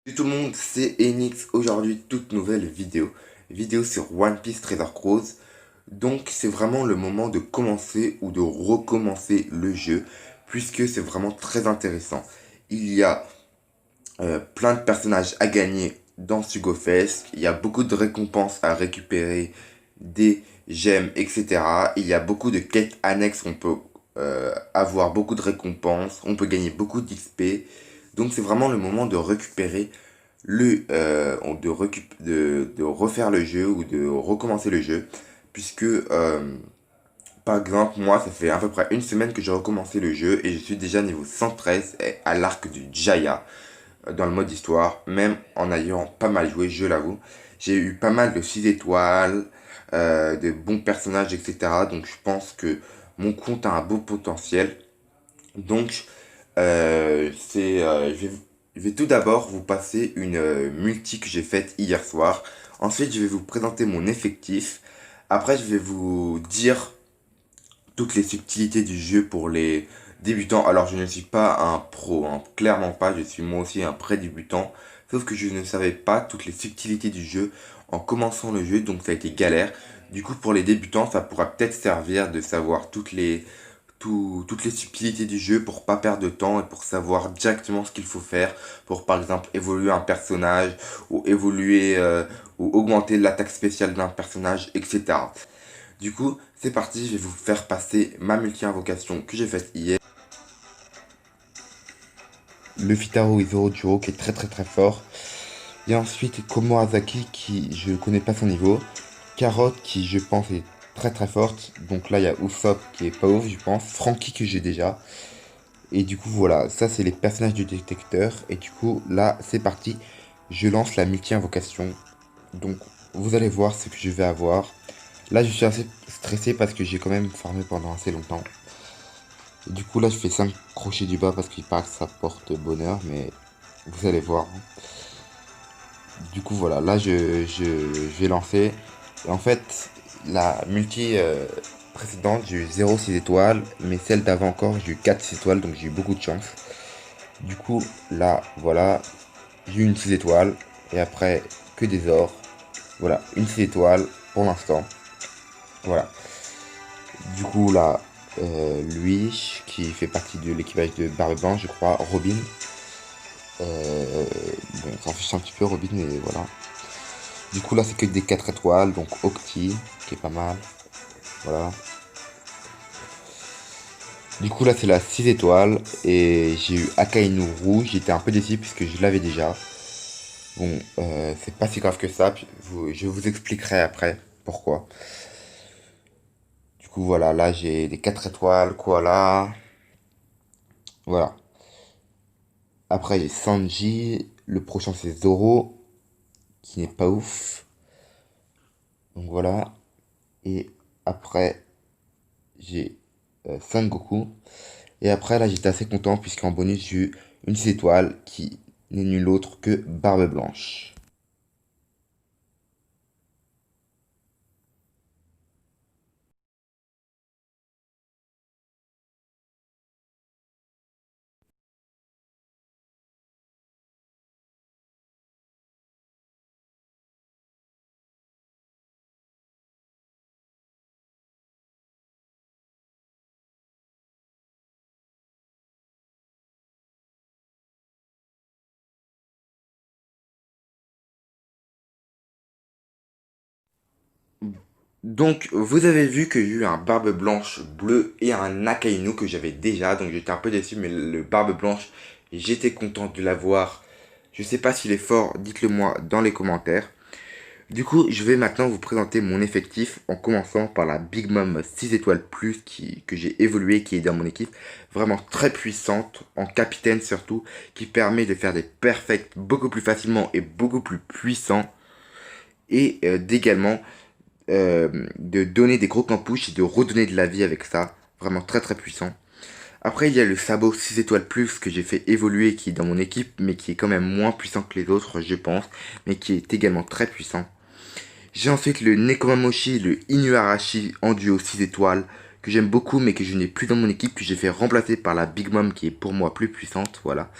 Salut tout le monde, c'est Enix. Aujourd'hui, toute nouvelle vidéo. Vidéo sur One Piece Treasure Cruise. Donc, c'est vraiment le moment de commencer ou de recommencer le jeu, puisque c'est vraiment très intéressant. Il y a plein de personnages à gagner dans Sugo Fest. Il y a beaucoup de récompenses à récupérer, des gemmes, etc. Il y a beaucoup de quêtes annexes. On peut avoir beaucoup de récompenses. On peut gagner beaucoup d'XP. Donc, c'est vraiment le moment de récupérer de refaire le jeu ou de recommencer le jeu, puisque par exemple moi ça fait à peu près une semaine que j'ai recommencé le jeu et je suis déjà niveau 113 et à l'arc du Jaya dans le mode histoire, même en ayant pas mal joué, je l'avoue. J'ai eu pas mal de 6 étoiles, de bons personnages, etc. Donc je pense que mon compte a un beau potentiel. Donc je vais tout d'abord vous passer une multi que j'ai faite hier soir. Ensuite, je vais vous présenter mon effectif. Après, je vais vous dire toutes les subtilités du jeu pour les débutants. Alors, je ne suis pas un pro, hein, clairement pas. Je suis moi aussi un pré-débutant. Sauf que je ne savais pas toutes les subtilités du jeu en commençant le jeu, donc ça a été galère. Du coup, pour les débutants, ça pourra peut-être servir de savoir toutes les subtilités du jeu pour pas perdre de temps et pour savoir directement ce qu'il faut faire pour par exemple évoluer un personnage ou évoluer ou augmenter l'attaque spéciale d'un personnage, etc. Du coup, c'est parti, je vais vous faire passer ma multi-invocation que j'ai faite hier. Le Fitaro Izorojo qui est très fort. Et ensuite Komo Azaki qui je connais pas son niveau. Carotte qui je pense est très forte. Donc là il y a Usopp qui est pas ouf je pense. Frankie que j'ai déjà. Et du coup, voilà, ça c'est les personnages du détecteur. Et du coup, là, c'est parti. Je lance la multi-invocation. Donc, vous allez voir ce que je vais avoir. Là, je suis assez stressé parce que j'ai quand même farmé pendant assez longtemps. Et du coup, là, je fais 5 crochets du bas parce qu'il paraît que ça porte bonheur. Mais vous allez voir. Du coup, voilà, là, je vais lancer. Et en fait, la multi précédente, j'ai eu 0,6 étoiles. Mais celle d'avant encore, j'ai eu 4 étoiles. Donc, j'ai eu beaucoup de chance. Du coup, là, voilà, j'ai eu une 6 étoiles. Et après, que des ors. Voilà, une 6 étoiles pour l'instant. Voilà. Du coup, là, lui, qui fait partie de l'équipage de Barbe Blanche, je crois, Robin. Bon, ça fiche un petit peu Robin, mais voilà. Du coup, là, c'est que des 4 étoiles. Donc, Octi, qui est pas mal. Voilà. Du coup, là, c'est la 6 étoiles. Et j'ai eu Akainu rouge. J'étais un peu déçu puisque je l'avais déjà. Bon, c'est pas si grave que ça, je vous expliquerai après pourquoi. Du coup, voilà, là j'ai des 4 étoiles, voilà. Voilà. Après, j'ai Sanji, le prochain c'est Zoro, qui n'est pas ouf. Donc voilà. Et après, j'ai Son Goku. Et après, là j'étais assez content, puisqu'en bonus, j'ai eu une 6 étoiles qui n'est nulle autre que Barbe Blanche. Donc, vous avez vu que j'ai eu un Barbe Blanche bleu et un Akainu que j'avais déjà. Donc, j'étais un peu déçu, mais le Barbe Blanche, j'étais content de l'avoir. Je sais pas s'il est fort, dites-le moi dans les commentaires. Du coup, je vais maintenant vous présenter mon effectif en commençant par la Big Mom 6 étoiles plus que j'ai évolué, qui est dans mon équipe. Vraiment très puissante, en capitaine surtout, qui permet de faire des perfects beaucoup plus facilement et beaucoup plus puissants. Et d'également de donner des gros campouches et de redonner de la vie avec ça. Vraiment très puissant. Après, il y a le sabot 6 étoiles plus que j'ai fait évoluer, qui est dans mon équipe, mais qui est quand même moins puissant que les autres, je pense, mais qui est également très puissant. J'ai ensuite le Nekomamushi, le Inuarashi en duo 6 étoiles, que j'aime beaucoup, mais que je n'ai plus dans mon équipe, que j'ai fait remplacer par la Big Mom, qui est pour moi plus puissante, voilà.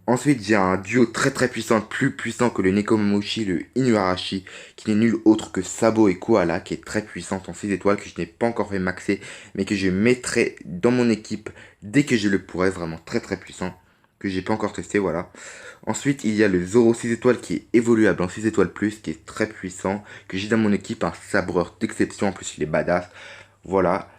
Ensuite, j'ai un duo très très puissant, plus puissant que le Nekomamushi, le Inuarashi, qui n'est nul autre que Sabo et Koala, qui est très puissante en 6 étoiles, que je n'ai pas encore fait maxer, mais que je mettrai dans mon équipe dès que je le pourrai, vraiment très très puissant, que j'ai pas encore testé, voilà. Ensuite, il y a le Zoro 6 étoiles qui est évoluable en 6 étoiles plus, qui est très puissant, que j'ai dans mon équipe, un sabreur d'exception, en plus il est badass, voilà.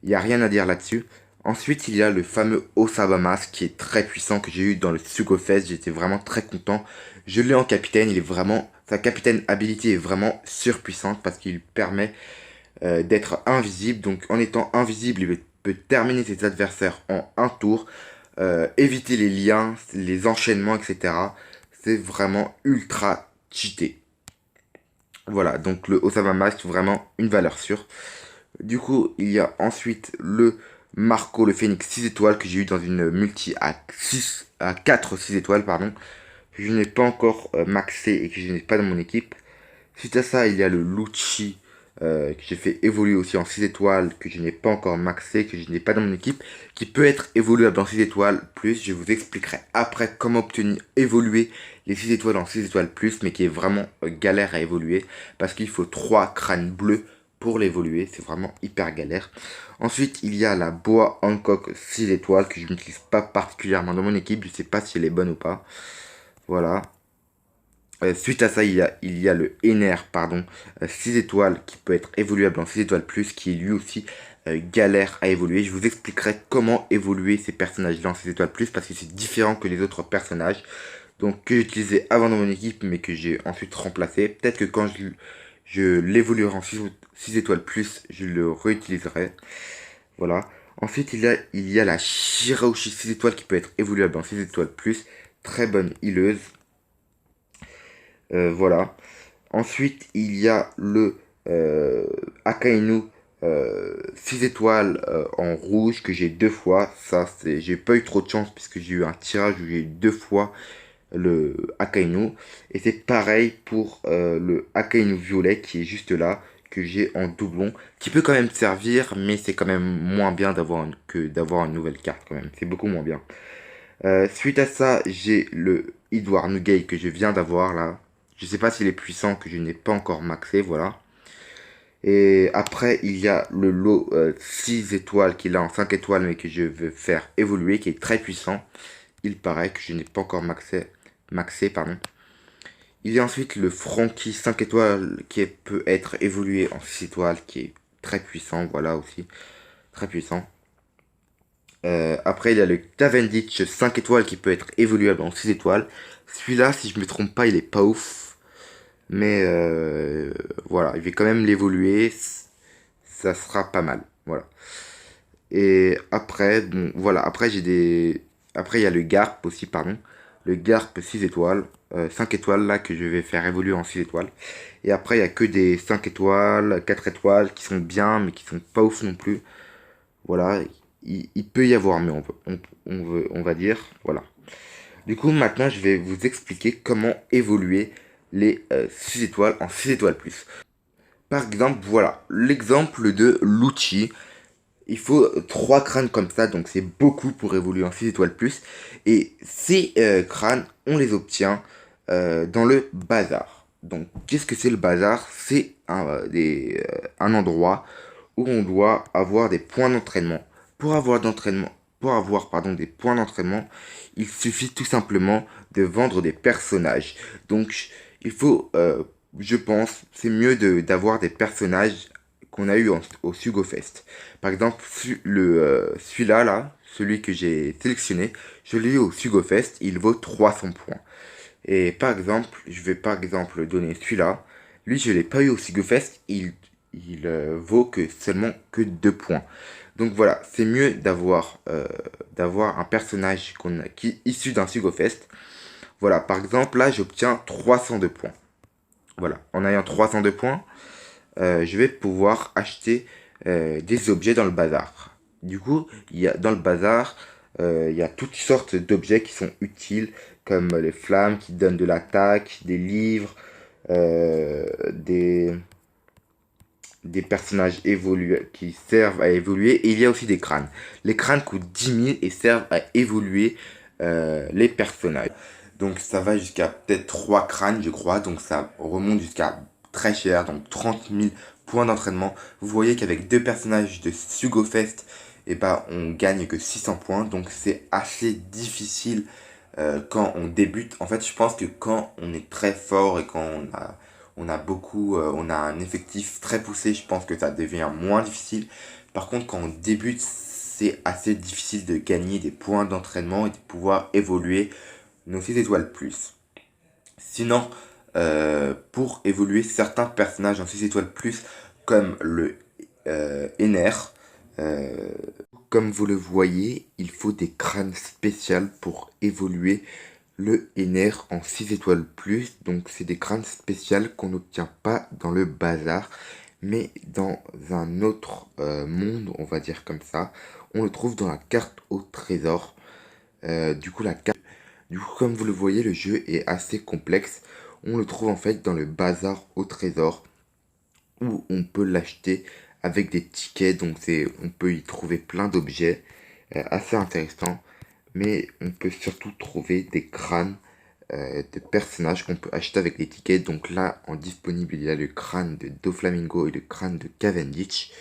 Il n'y a rien à dire là-dessus. Ensuite, il y a le fameux Osabamas qui est très puissant que j'ai eu dans le Sugo Fest. J'étais vraiment très content. Je l'ai en capitaine. Il est vraiment, sa capitaine ability est vraiment surpuissante parce qu'il permet d'être invisible. Donc, en étant invisible, il peut terminer ses adversaires en un tour, éviter les liens, les enchaînements, etc. C'est vraiment ultra cheaté. Voilà, donc le Osabamas, vraiment une valeur sûre. Du coup, il y a ensuite le Marco, le Phoenix 6 étoiles que j'ai eu dans une multi à 4 6 étoiles, pardon. Que je n'ai pas encore maxé et que je n'ai pas dans mon équipe. Suite à ça, il y a le Lucci que j'ai fait évoluer aussi en 6 étoiles, que je n'ai pas encore maxé, que je n'ai pas dans mon équipe, qui peut être évoluable en 6 étoiles plus. Je vous expliquerai après comment obtenir évoluer les 6 étoiles en 6 étoiles plus, mais qui est vraiment galère à évoluer parce qu'il faut 3 crânes bleus pour l'évoluer, c'est vraiment hyper galère. Ensuite, il y a la Boa Hancock 6 étoiles que je n'utilise pas particulièrement dans mon équipe, je sais pas si elle est bonne ou pas. Voilà. Suite à ça, il y a le Ener, pardon, 6 étoiles qui peut être évoluable en 6 étoiles plus, qui est lui aussi galère à évoluer. Je vous expliquerai comment évoluer ces personnages-là en 6 étoiles plus parce que c'est différent que les autres personnages. Donc que j'utilisais avant dans mon équipe mais que j'ai ensuite remplacé. Peut-être que quand je l'évoluerai en 6 étoiles plus, je le réutiliserai. Voilà. Ensuite, il y a la Shiraushi 6 étoiles qui peut être évoluable en 6 étoiles plus. Très bonne healeuse. Voilà. Ensuite, il y a le Akainu 6 étoiles en rouge que j'ai 2 fois. Ça, j'ai pas eu trop de chance puisque j'ai eu un tirage où j'ai eu 2 fois le Akainu. Et c'est pareil pour le Akainu violet qui est juste là, que j'ai en doublon, qui peut quand même servir, mais c'est quand même moins bien que d'avoir une nouvelle carte quand même. C'est beaucoup moins bien. Suite à ça, j'ai le Edward Nugay que je viens d'avoir là. Je sais pas s'il est puissant, que je n'ai pas encore maxé, voilà. Et après, il y a le lot 6 étoiles qu'il a en 5 étoiles, mais que je veux faire évoluer, qui est très puissant. Il paraît que je n'ai pas encore maxé, pardon. Il y a ensuite le Frankie 5 étoiles qui peut être évolué en 6 étoiles, qui est très puissant, voilà aussi. Très puissant. Après, il y a le Cavendish 5 étoiles qui peut être évoluable en 6 étoiles. Celui-là, si je me trompe pas, il est pas ouf. Mais voilà, il va quand même l'évoluer. Ça sera pas mal. Voilà. Et après, bon, voilà. Après, Après, il y a le Garp aussi, pardon. Le Garp 6 étoiles. 5 étoiles là que je vais faire évoluer en 6 étoiles. Et après, il y a que des 5 étoiles, 4 étoiles qui sont bien, mais qui sont pas ouf non plus. Voilà, il peut y avoir, mais on va dire, voilà. Du coup, maintenant, je vais vous expliquer comment évoluer les 6 étoiles en 6 étoiles plus. Par exemple, voilà, l'exemple de Lucci. Il faut 3 crânes comme ça, donc c'est beaucoup pour évoluer en 6 étoiles plus. Et ces crânes, on les obtient dans le bazar. Donc, qu'est-ce que c'est le bazar? C'est un endroit où on doit avoir des points d'entraînement. Pour avoir pardon, des points d'entraînement, il suffit tout simplement de vendre des personnages. Donc, il faut, je pense, c'est mieux d'avoir des personnages qu'on a eu au Sugo Fest. Par exemple, celui-là, là, celui que j'ai sélectionné, je l'ai eu au Sugo Fest, il vaut 300 points. Et par exemple, je vais par exemple donner celui-là. Lui, je l'ai pas eu au Sugo Fest, il vaut que seulement que 2 points. Donc voilà, c'est mieux d'avoir un personnage qui est issu d'un Sugo Fest. Voilà, par exemple, là, j'obtiens 302 points. Voilà, en ayant 302 points, je vais pouvoir acheter des objets dans le bazar. Du coup, dans le bazar, il y a toutes sortes d'objets qui sont utiles, comme les flammes qui donnent de l'attaque, des livres, euh, des, des personnages qui servent à évoluer. Et il y a aussi des crânes. Les crânes coûtent 10 000 et servent à évoluer les personnages. Donc ça va jusqu'à peut-être 3 crânes, je crois. Donc ça remonte jusqu'à très cher, donc 30 000 points d'entraînement. Vous voyez qu'avec 2 personnages de Sugofest, et bah, on gagne que 600 points. Donc c'est assez difficile quand on débute. En fait, je pense que quand on est très fort et quand on a beaucoup, on a un effectif très poussé, je pense que ça devient moins difficile. Par contre, quand on débute, c'est assez difficile de gagner des points d'entraînement et de pouvoir évoluer nos 6 étoiles plus. Sinon, pour évoluer certains personnages en 6 étoiles plus, comme le Ener, euh, comme vous le voyez, il faut des crânes spéciaux pour évoluer le Ener en 6 étoiles plus. Donc c'est des crânes spéciaux qu'on n'obtient pas dans le bazar, mais dans un autre monde, on va dire comme ça. On le trouve dans la carte au trésor. Du coup, comme vous le voyez, le jeu est assez complexe. On le trouve en fait dans le bazar au trésor où on peut l'acheter avec des tickets. Donc on peut y trouver plein d'objets assez intéressants. Mais on peut surtout trouver des crânes de personnages qu'on peut acheter avec des tickets. Donc là, en disponible, il y a le crâne de Doflamingo et le crâne de Cavendish.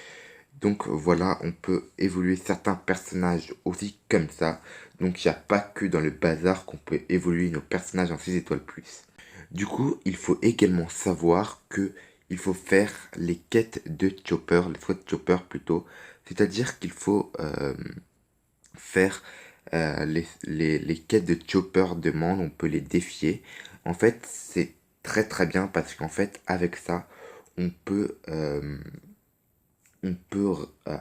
Donc voilà, on peut évoluer certains personnages aussi comme ça. Donc il n'y a pas que dans le bazar qu'on peut évoluer nos personnages en 6 étoiles plus. Du coup, il faut également savoir que il faut faire les quêtes de Chopper, les souhaits de Chopper plutôt. C'est-à-dire qu'il faut faire les quêtes de Chopper demande, on peut les défier. En fait, c'est très très bien parce qu'en fait, avec ça, on peut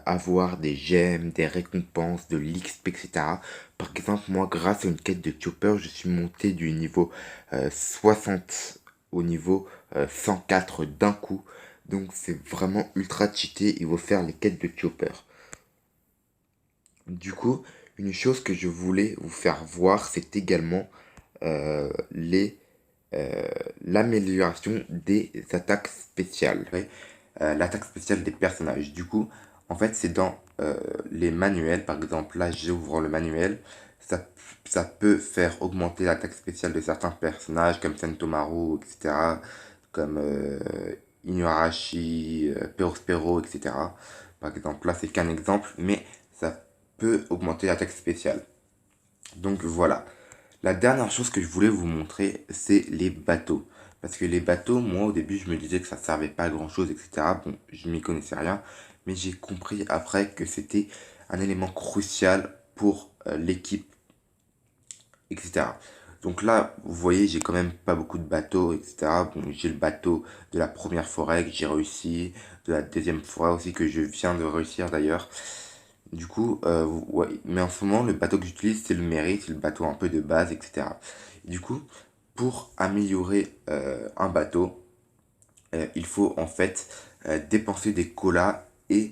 avoir des gemmes, des récompenses, de l'XP, etc. Par exemple, moi, grâce à une quête de Chopper, je suis monté du niveau 60 au niveau 104 d'un coup. Donc, c'est vraiment ultra cheaté. Il faut faire les quêtes de Chopper. Du coup, une chose que je voulais vous faire voir, c'est également les l'amélioration des attaques spéciales. Ouais, l'attaque spéciale des personnages. Du coup, en fait, c'est dans les manuels. Par exemple, là, j'ouvre le manuel. Ça, ça peut faire augmenter l'attaque spéciale de certains personnages, comme Sentomaru, etc. Comme Inuarashi, Perospero, etc. Par exemple, là, c'est qu'un exemple, mais ça peut augmenter l'attaque spéciale. Donc voilà. La dernière chose que je voulais vous montrer, c'est les bateaux. Parce que les bateaux, moi au début, je me disais que ça servait pas à grand chose, etc. Bon, je m'y connaissais rien. Mais j'ai compris après que c'était un élément crucial pour l'équipe, etc. Donc là, vous voyez, j'ai quand même pas beaucoup de bateaux, etc. Bon, j'ai le bateau de la première forêt que j'ai réussi, de la deuxième forêt aussi que je viens de réussir d'ailleurs. Du coup, ouais, mais en ce moment, le bateau que j'utilise, c'est le Mérite, c'est le bateau un peu de base, etc. Du coup, pour améliorer un bateau, il faut en fait dépenser des colas et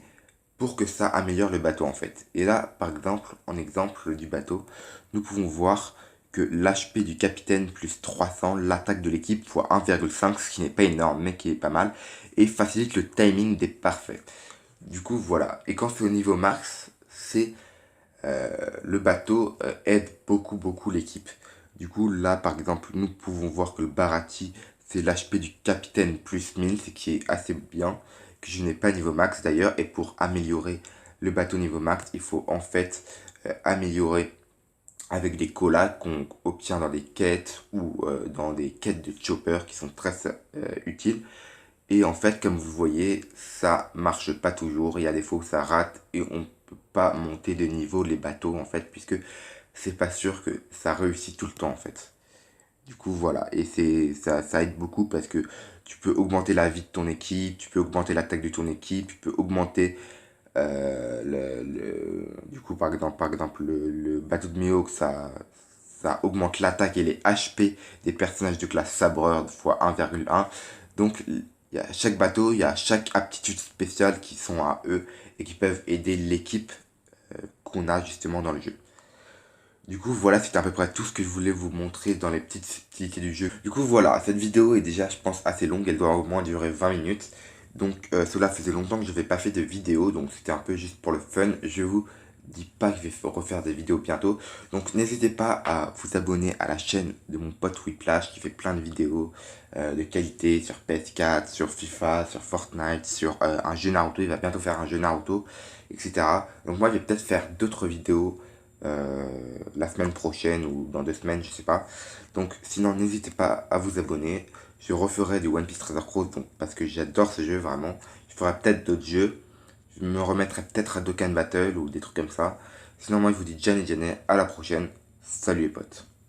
pour que ça améliore le bateau en fait. Et là, par exemple, en exemple du bateau, nous pouvons voir que l'HP du capitaine plus 300, l'attaque de l'équipe fois 1,5, ce qui n'est pas énorme mais qui est pas mal, et facilite le timing des parfaits. Du coup, voilà. Et quand c'est au niveau max, c'est le bateau aide beaucoup, beaucoup l'équipe. Du coup, là, par exemple, nous pouvons voir que le Barati, c'est l'HP du capitaine plus 1000, ce qui est assez bien, que je n'ai pas niveau max d'ailleurs. Et pour améliorer le bateau niveau max, il faut en fait améliorer avec des colas qu'on obtient dans des quêtes ou dans des quêtes de chopper qui sont très utiles. Et en fait, comme vous voyez, ça marche pas toujours. Il y a des fois où ça rate et on peut pas monter de niveau les bateaux en fait, puisque c'est pas sûr que ça réussit tout le temps en fait. Du coup, voilà. Et ça aide beaucoup parce que tu peux augmenter la vie de ton équipe, tu peux augmenter l'attaque de ton équipe, tu peux augmenter du coup, par exemple le bateau de Mihawk, ça augmente l'attaque et les HP des personnages de classe sabreur fois 1,1. Donc, chaque bateau, il y a chaque aptitude spéciale qui sont à eux et qui peuvent aider l'équipe qu'on a justement dans le jeu. Du coup, voilà, c'était à peu près tout ce que je voulais vous montrer dans les petites subtilités du jeu. Du coup, voilà, cette vidéo est déjà, je pense, assez longue. Elle doit au moins durer 20 minutes. Donc, cela faisait longtemps que je n'avais pas fait de vidéo. Donc, c'était un peu juste pour le fun. Je vous dis pas que je vais refaire des vidéos bientôt. Donc n'hésitez pas à vous abonner à la chaîne de mon pote Whiplash qui fait plein de vidéos de qualité sur PS4, sur FIFA, sur Fortnite, sur un jeu Naruto. Il va bientôt faire un jeu Naruto, etc. Donc moi je vais peut-être faire d'autres vidéos la semaine prochaine ou dans 2 semaines, je sais pas. Donc sinon n'hésitez pas à vous abonner. Je referai du One Piece Treasure Cruise donc, parce que j'adore ce jeu vraiment. Je ferai peut-être d'autres jeux. Je me remettrai peut-être à Dokkan Battle ou des trucs comme ça. Sinon moi je vous dis Janet Janet, à la prochaine. Salut les potes.